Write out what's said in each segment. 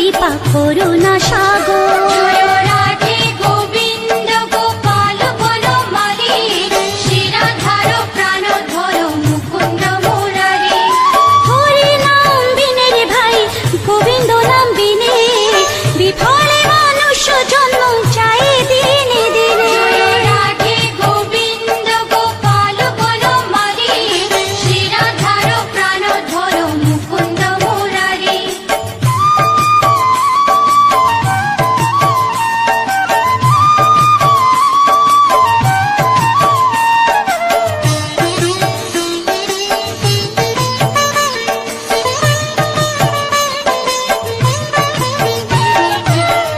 কৃপা করুণা সাগর। রাধে গোবিন্দ গোপাল বনমালী, শ্রীরাধার প্রাণ ধর মুকুন্দ মুরারি। হরি নাম বিনে রে ভাই, গোবিন্দ নাম বিনে বিফলে মানুষ জন্ম চাই দিনে দিনে। রাধে গোবিন্দ গোপাল বনমালী, শ্রীরাধার প্রাণ ধর মুকুন্দ মুরারি।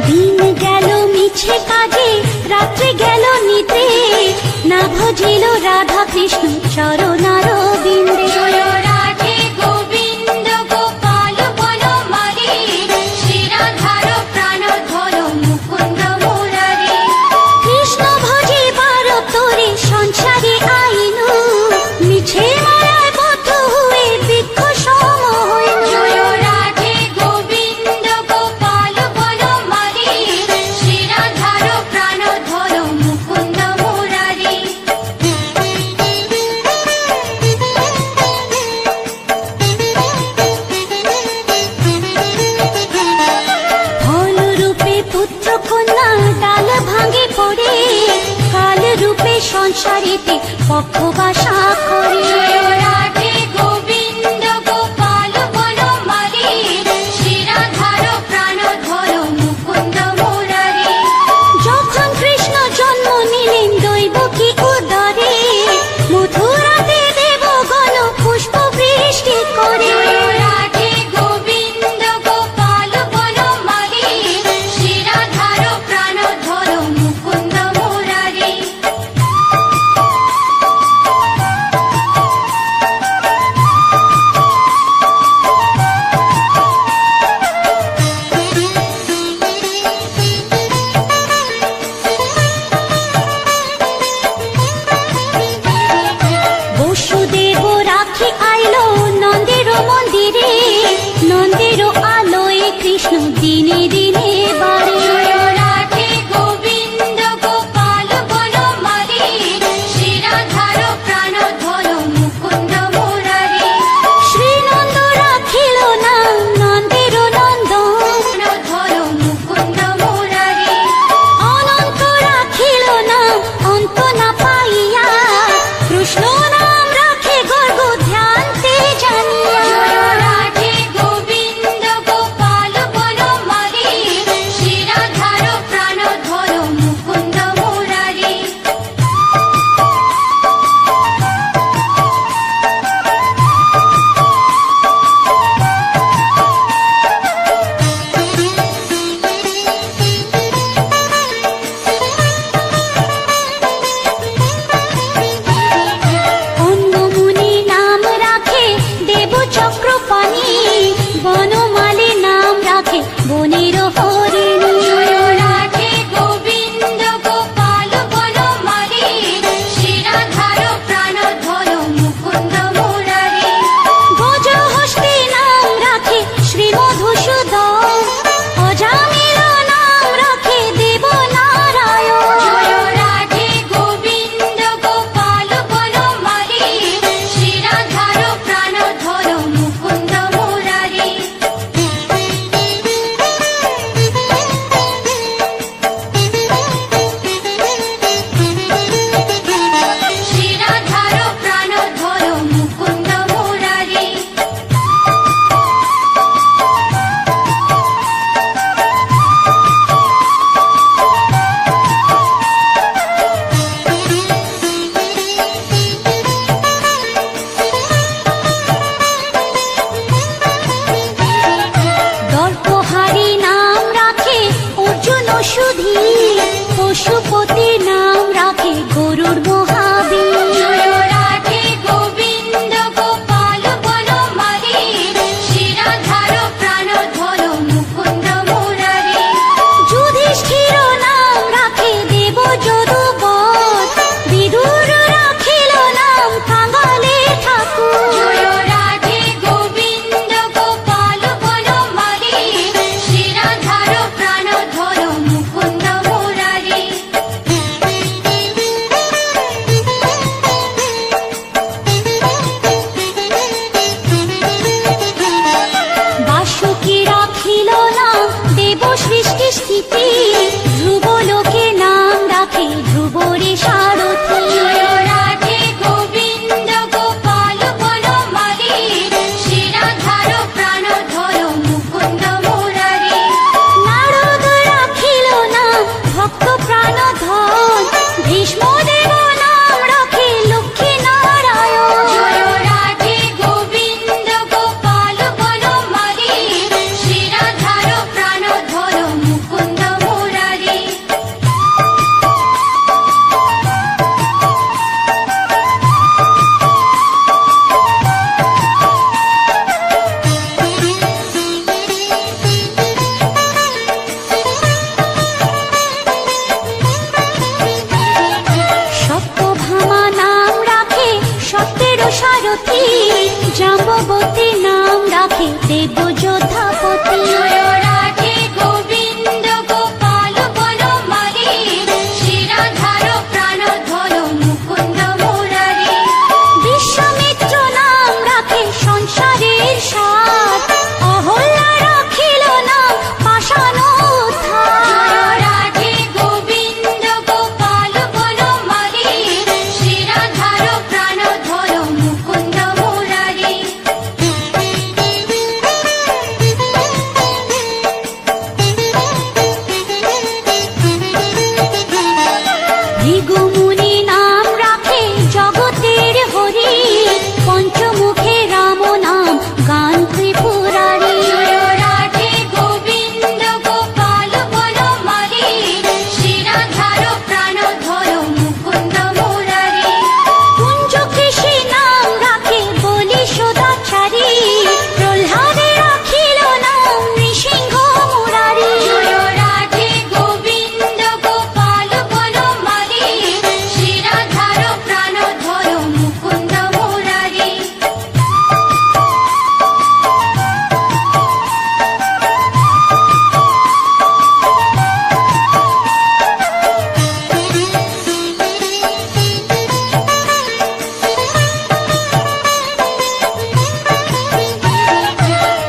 দিন গেল মিছে কাজে, রাত্রি গেল নিতে, না ভজিল রাধা কৃষ্ণ চরণার বিন্দে। রাধে গোবিন্দ গোপাল বনমালী, শ্রীরাধার প্রাণ ধর মুকুন্দ মুরারি। কৃষ্ণ ভজিবার তোরে সংসারে আইনু, মিছে মায়ায় বদ্ধ হয়ে বৃক্ষ সম হইনু। রাধে গোবিন্দ গোপাল বনমালী, শ্রীরাধার প্রাণ ধর মুকুন্দ মুরারি। ফল রূপে পুত্র কন্যা ডাল ভাঙে পড়ে, কাল রূপে সংসারেতে পক্ষ বাসা করে। রাধে গোবিন্দ গোপাল বনমালী, শ্রীরাধার প্রাণ ধর মুকুন্দ মুরারি। যখন কৃষ্ণ জন্ম নিলেন দৈবকী উদরে, মথুরাতে দেবগণ পুষ্প বৃষ্টি করে। রাধে গোবিন্দ গোপাল বনমালী, শ্রীরাধার প্রাণ ধর মুকুন্দ মুরারি। সারথি, জাম্ববতী নাম রাখে দেব যোধাপতি। জয় রাধে গোবিন্দ গোপাল বনমালী, শিরাধার প্রাণধর মুকুন্দ মুরারি। বিশ্বামিত্র নাম রাখে সংসারের সার, অহল্যা রাখিল নাম পাষাণ উদ্ধার। জয় রাধে গোবিন্দ গোপাল বনমালী, শিরাধার প্রাণধর মুকুন্দ মুরারি। ভৃগুমুনি নাম রাখে জগতের হরি, পঞ্চমুখে রাম নাম গান ত্রিপুরারি। জয় রাধে গোবিন্দ গোপাল বনমালী, শিরাধার প্রাণধর মুকুন্দ মুরারি। কুঞ্জকেশী নাম রাখে বলি সদাচারী, প্রহ্লাদে রাখিল নাম নৃসিংহ মুরারি। জয় রাধে গোবিন্দ গোপাল বনমালী, শিরাধার প্রাণধর মুকুন্দ মুরারি।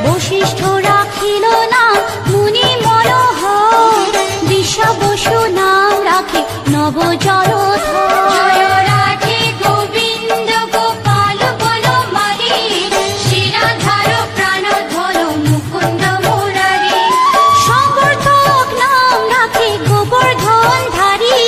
বশিষ্ঠ রাখিল নাম মুনি মনোহর, দিশা বসু নাম রাখে নব জলধর। জয় রাধে গোবিন্দ গোপাল বনমালী, শিরাধার প্রাণধর মুকুন্দ মুরারি। সংবর্ধক নাম রাখে গোবর্ধন ধারী,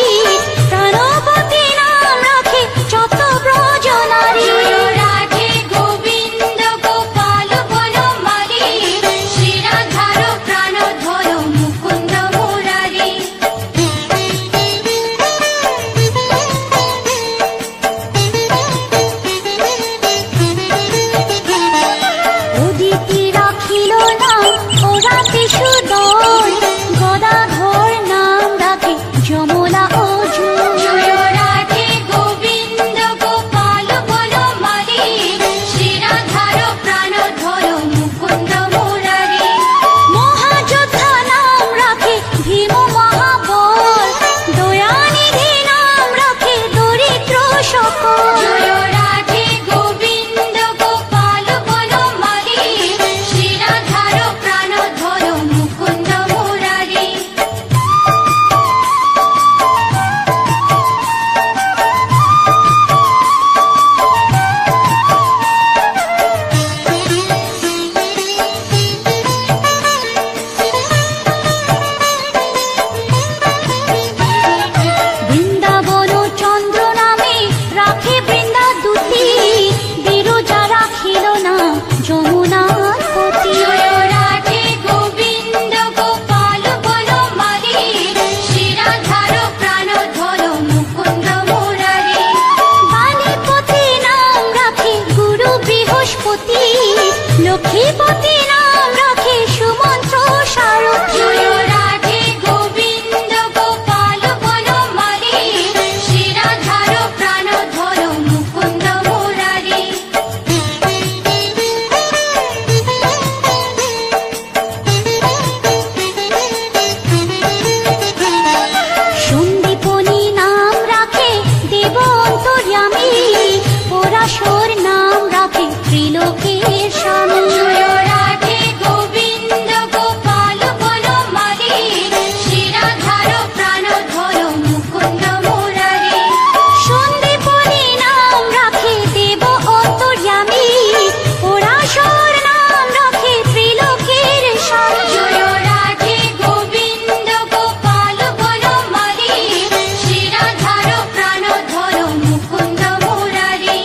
প্রাণবতী নাম রাখে যত ব্রজ নারী। জয় রাধে গোবিন্দ গোপাল বনমালী, শিরাধার প্রাণধর মুকুন্দ মুরারি। উদিতি রাখিল নাম ওরাতি সুদল, গদাধর নাম রাখে যমলা অর্জুন। জয় রাধে গোবিন্দ গোপাল বনমালী, শিরাধার প্রাণধর মুকুন্দ মুরারি। মহাযোদ্ধা নাম রাখে ভীম মহাবল, দয়ানিধি নাম রাখে দরিদ্র সকল। জয় রাধে গোবিন্দ গোপাল বনমালী, শিরাধার প্রাণধর মুকুন্দ মুরারি। বৃন্দাবন চন্দ্র নামে রাখে বৃন্দা দুতি, বিরজা রাখিল নাম যমুনার পতি। জয় রাধে গোবিন্দ গোপাল বনমালী, শিরাধার প্রাণধর মুকুন্দ মুরারি। বাণীপতি নাম রাখে গুরু বৃহস্পতি, লক্ষ্মীপতি নাম রাখে সুমন্ত্র সারথি। জয় রাধে গোবিন্দ গোপাল বনমালী, শিরাধার প্রাণধর মুকুন্দ মুরারি। সন্দীপনী নাম রাখে দেব অন্তর্যামী, পরাশর নাম রাখে ত্রিলোকের স্বামী। জয় রাধে গোবিন্দ গোপাল বনমালী, শিরাধার প্রাণধর মুকুন্দ মুরারি। সন্দীপনী নাম রাখে দেব অন্তর্যামী, পরাশর নাম রাখে ত্রিলোকের স্বামী। জয় রাধে গোবিন্দ গোপাল বনমালী, শিরাধার প্রাণধর মুকুন্দ মুরারি।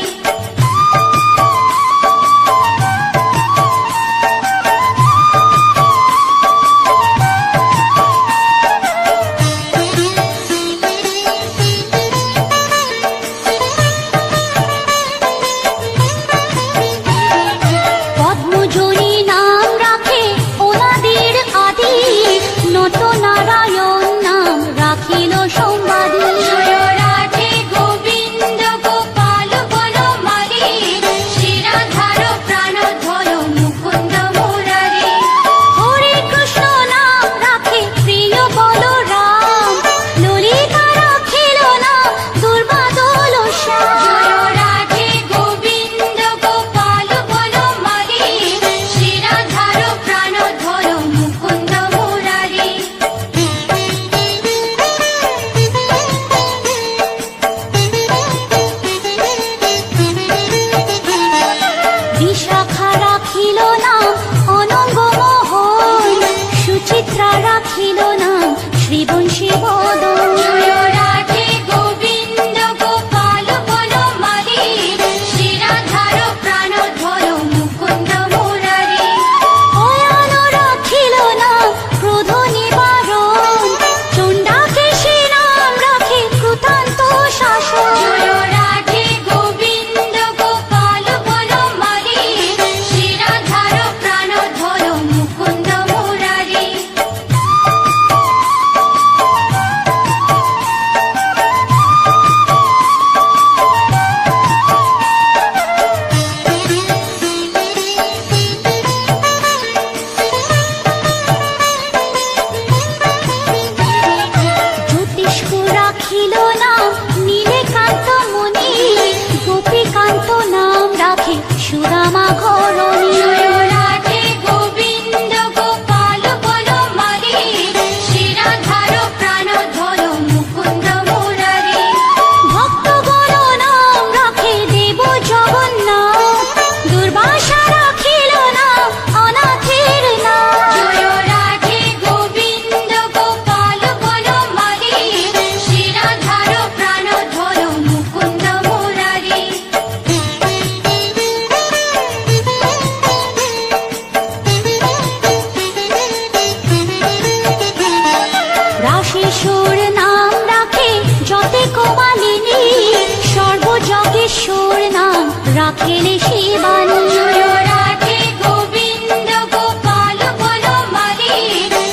রাখেলে শিবানী। জয় রাধে গোবিন্দ গোপাল বনমালী,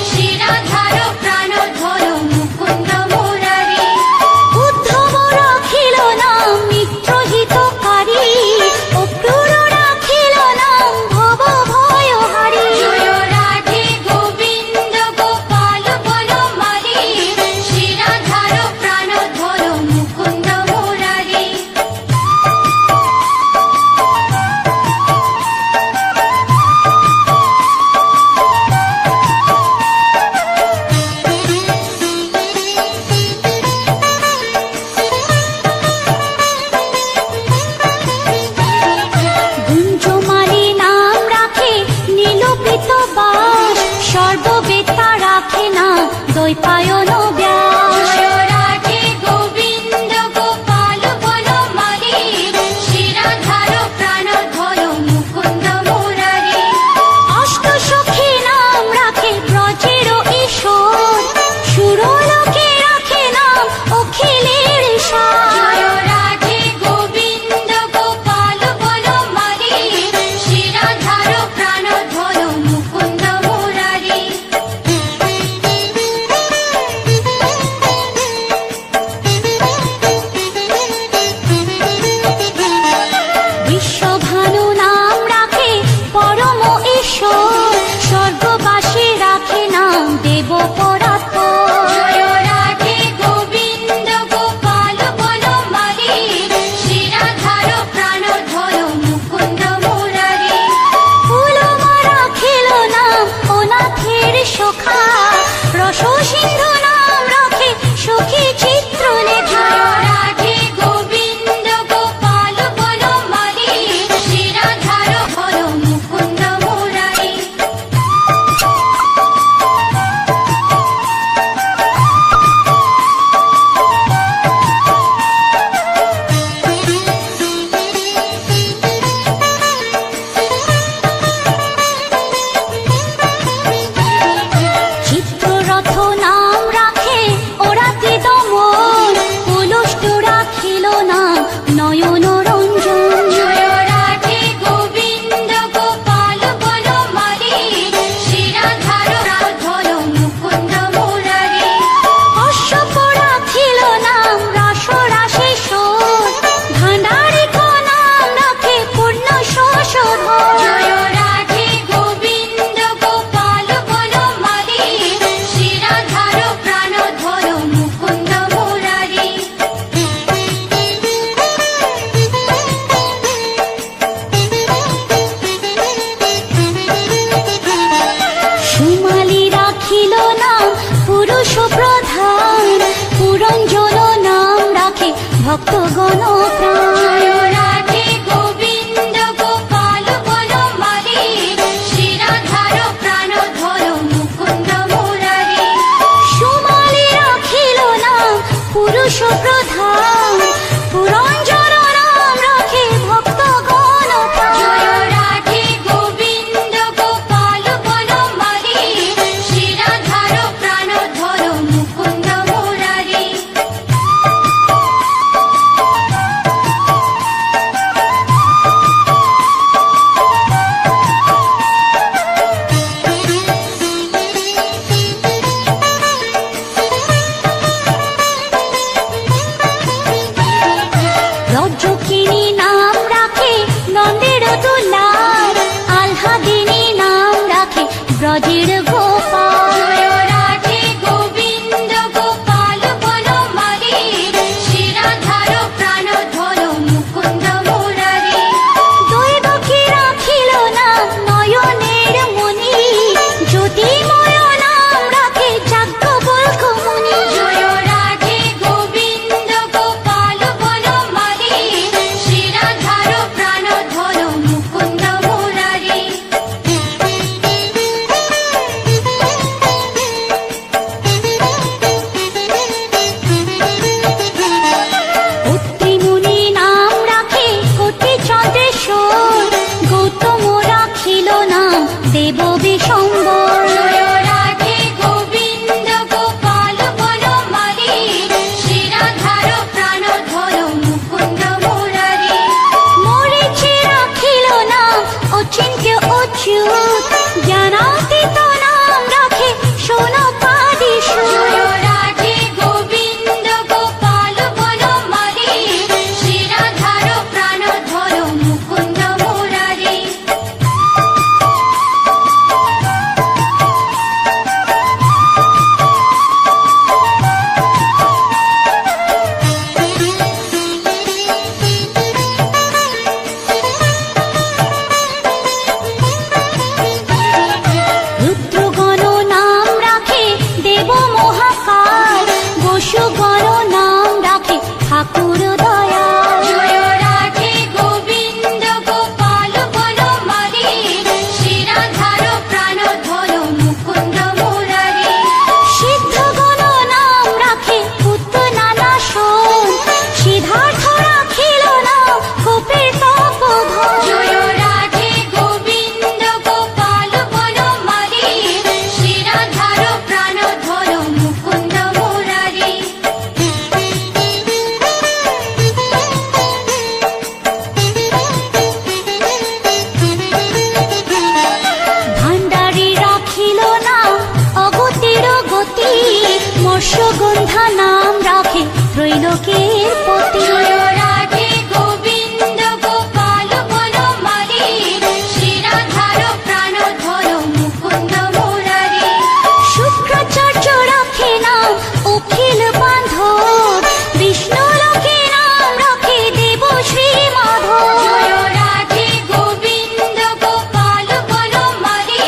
শ্রীরাধার প্রাণধর মুকুন্দ মুরারি। উদ্ধব রাখিল নাম মিত্রহিতকারী, অক্রূর রাখিল নাম ভব ভয়হারী। জয় রাধে গোবিন্দ গোপাল বনমালী, শ্রীরাধার প্রাণধর মুকুন্দ মুরারি। গুঞ্জমালী নাম রাখে নীলপিত বাস, সর্ববেত্তা রাখে নাম দ্বৈপায়ন ব্যাস। জয় রাধে গোবিন্দ গোপাল বনমালী, শ্রীরাধার প্রাণধর মুকুন্দ মুরারি। অষ্টসখী নাম রাখে ব্রজের ঈশ্বর, সুরলোকে রাখে নাম অখিলের সার। জয় রাধে গোবিন্দ গোপাল বনমালী, শ্রীরাধার প্রাণধর মুকুন্দ মুরারি। বিশ্বভানু নাম রাখে পরম ঈশ্বর, স্বর্গবাসী রাখে নাম দেব পরাৎপর। জয় রাধে গোবিন্দ গোপাল বনমালী, শ্রীরাধার প্রাণধর মুকুন্দ মুরারি। ফুলমা রাখিল নাম অনাথের সখা, রস সিন্ধু নাম রাখে সখী চিত্রলেখা। জয় রাধে গোবিন্দ গোপাল বনমালী, শ্রীরাধার হর মুকুন্দ মুরারি। চিত্ররথ নাম রাখে ওরাতি দমন, পুলষ্ট রাখিল নাম নয়ন রঞ্জন। জয় রাধে গোবিন্দ গোপাল বনমালী, শ্রীরাধার প্রাণধর মুকুন্দ মুরারি। অশ্বপ রাখিল নাম রাস রাশেশ্বর, ভাণ্ডারিক নাম রাখে পূর্ণ শশধর। জয় রাধে গোবিন্দ গোপাল বনমালী, শ্রীরাধার প্রাণধর মুকুন্দ মুরারি। সুমালী রাখিল নাম পুরুষ প্রধান, পুরঞ্জন নাম রাখে ভক্তগণ প্রাণ। জয় রাধে গোবিন্দ গোপাল বনমালী, শ্রীরাধার প্রাণধর মুকুন্দ মুরারি। সুমালী রাখিল নাম পুরুষ প্রধান, পুরঞ্জন নাম রাখে ভক্তগণ প্রাণ। জয় রাধে গোবিন্দ গোপাল বনমালী, শ্রীরাধার প্রাণধর মুকুন্দ মুরারি। রজ্জকিনী নাম রাখে নন্দের দুলার, আহ্লাদিনী নাম রাখে ব্রজের গোপাল। জয় রাধে গোবিন্দ গোপাল বনমালী, শ্রীরাধার প্রাণধর মুকুন্দ মুরারি। দৈবকী রাখিল নাম নয়নের মণি, জ্যোতির্ময় নাম রাখে যাজ্ঞবল্ক্য মুনি। জয় রাধে গোবিন্দ গোপাল বনমালী, শ্রীরাধার প্রাণধর মুকুন্দ ত্রৈলোকের পতি। জয় রাধে গোবিন্দ গোপাল বনমালী, শ্রীরাধার প্রাণধর মুকুন্দ মুরারি। শুক্রাচার্য রাখে নাম অখিল বান্ধব, বিষ্ণু লোকে নাম রাখে দেব শ্রী মাধব। জয় রাধে গোবিন্দ গোপাল বনমালী,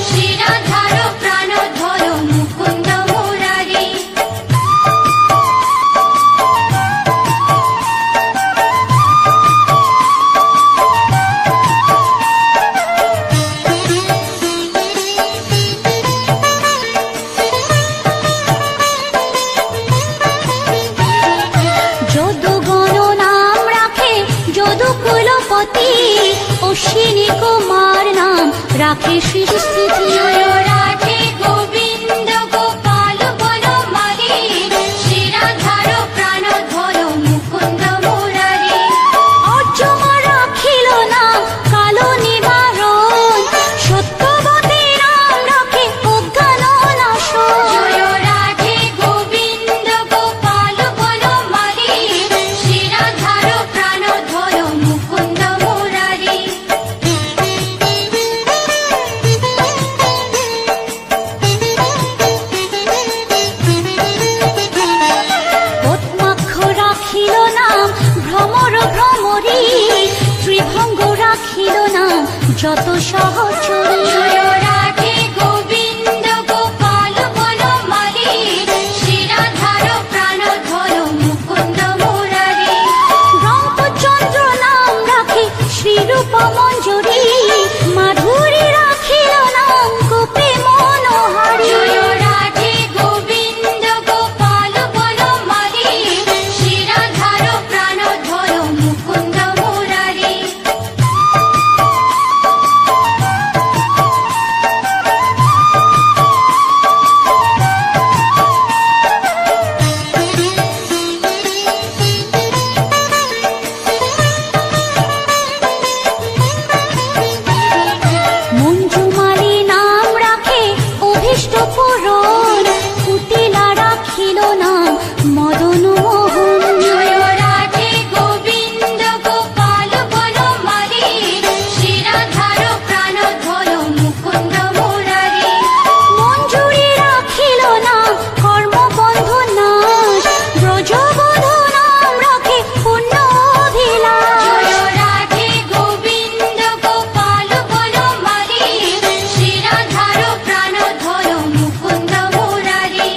শ্রীরাধার প্রাণধর মুকুন্দ মুরারি। যদুগণ নাম রাখে যদুকুলপতি, অশ্বিনী কুমার নাম রাখে শ্রী স্থিতি। জয় রাধে গোবিন্দ গোপাল বনমালী, শ্রীরাধার প্রাণধর মুকুন্দ মুরারি। অর্জমা রাখিল নাম কালো নিবারণ, সত্যবতী নাম রাখে অজ্ঞান নাশন। জয় রাধে গোবিন্দ গোপাল বনমালী, শ্রীরাধার প্রাণধর মুকুন্দ মুরারি। পদ্মাক্ষ রাখিল নাম ভ্রমর ভ্রমরী, ত্রিভঙ্গ রাখিল নাম যত সহচরী। জয় রাধে গোবিন্দ গোপাল বনমালী, শ্রীরাধার প্রাণধর মুকুন্দ মুরারি। রামচন্দ্র নাম রাখে শ্রীরূপ মঞ্জুরি, মাধুরী রাখিল নাম গোপী মনোহারী। জয় রাধে গোবিন্দ গোপাল বনমালী, শ্রীরাধার প্রাণধর মুকুন্দ মুরারি। মঞ্জুমালী নাম রাখে অভীষ্ট পূরণ, কুটিলা রাখিল নাম মদন মোহন। জয় রাধে গোবিন্দ গোপাল বনমালী, শ্রীরাধার প্রাণধর মুকুন্দ মুরারি। মঞ্জুরি রাখিল নাম কর্মবন্ধ নাশ, ব্রজবধূ নাম রাখে পুণ্য অভিলাষ। জয় রাধে গোবিন্দ গোপাল বনমালী, শ্রীরাধার প্রাণধর মুকুন্দ মুরারি।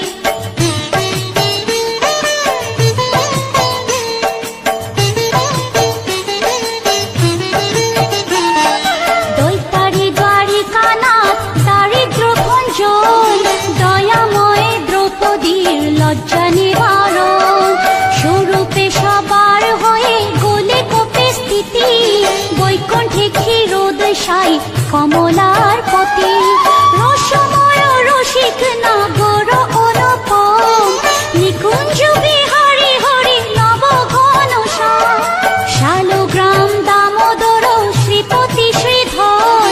দৈতারি দ্বারিকানাথ দারিদ্র ভঞ্জন, দয়াময় দ্রৌপদীর লজ্জা নিবারণ। স্বরূপে সবার হয়ে গোলে কোপে স্থিতি, বৈকুণ্ঠে ক্ষীরোদশায়ী কমলার পতি। রসময় রসিক নাগর অনুপম, নিকুঞ্জ বিহারী হরি নব ঘনশ্যাম। শালগ্রাম দামোদর শ্রীপতি শ্রীধর,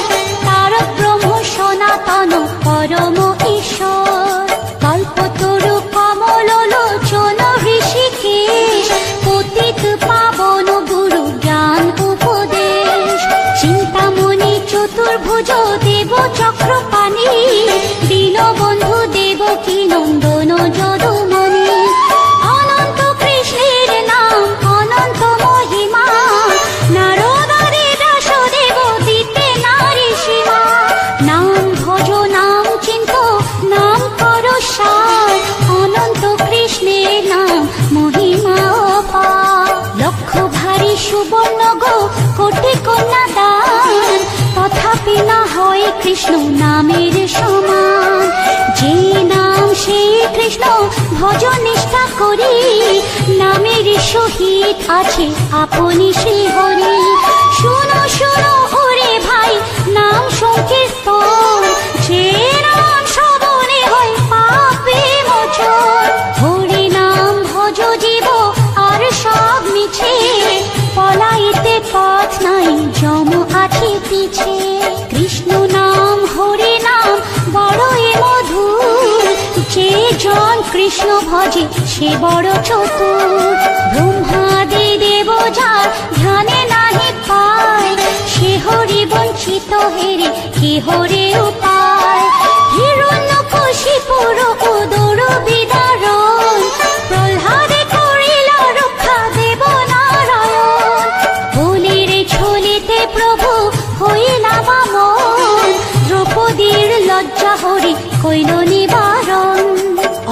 তারক ব্রহ্ম সনাতন পরম ঈশ্বর। কল্পতরু কমল লোচন ঋষিকেশ, পতিত পাবন গুরু জ্ঞান উপদেশ। চিন্তামণি চতুর্ভুজ দেব চক্রপাণি, দীনবন্ধু দেবকী নন্দন যদুমণি। অনন্ত কৃষ্ণের নাম অনন্ত মহিমা, নারদাদি দাসদেব দিতে নারী সীমা। নাম ভজ নাম চিন্ত নাম কর সার, অনন্ত কৃষ্ণের নাম মহিমা অপার। লক্ষ ভারী সুবর্ণ গো কোটি কন্যা দান, তথাপি না হয় কৃষ্ণ নামের সমান। যে নাম সেই কৃষ্ণ ভজ নিষ্ঠা করি, নামের সহিত আছে আপনি শ্রী হরি। শুনো শুনো ওরে ভাই নাম সংকীর্তন, যে নাম শ্রবণে হয় পাপে মোচন। হরি নাম ভজ জীব আর সব মিছে, পলাইতে পথ নাই যম আছে পিছে। কৃষ্ণ নাম হরি নাম বড়ই মধুর, যে জন কৃষ্ণ ভজে সে বড় চতুর। ব্রহ্মাদি দেব যার ধ্যানে নাহি পায়, সে হরি বঞ্চিত হেরে কি হরে উপায়। হিরণ্যকশিপুর উদর বিদারণ, প্রহ্লাদে করিল রক্ষা দেব নারায়ণ। বলির ছলিতে প্রভু হইলা বামন, দ্রৌপদীর লজ্জা হরি কইল নিবারণ।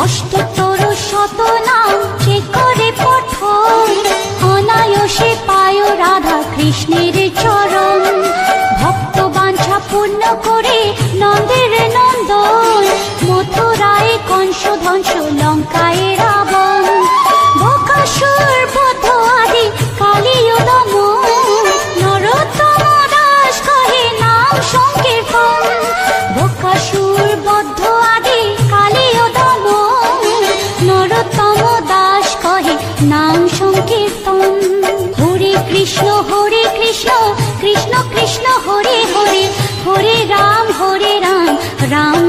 অষ্টোত্তর শত নাম যে করে পঠন, অনায়াসে পায় রাধা কৃষ্ণের চরণ। ভক্ত বাঞ্ছা পূর্ণ করে নন্দের নন্দন, মথুরায় কংস ধ্বংস লঙ্কায় রাবণ। বকাসুর বধ আদি কালীয় দমন, নরোত্তম দাস কহে নাম সংকীর্তন। বকাসুর বধ আদি কালীয় দমন, নরোত্তম দাস কহে নাম সংকীর্তন। হরে কৃষ্ণ কৃষ্ণ কৃষ্ণ হরে হরে, হরে রাম রাম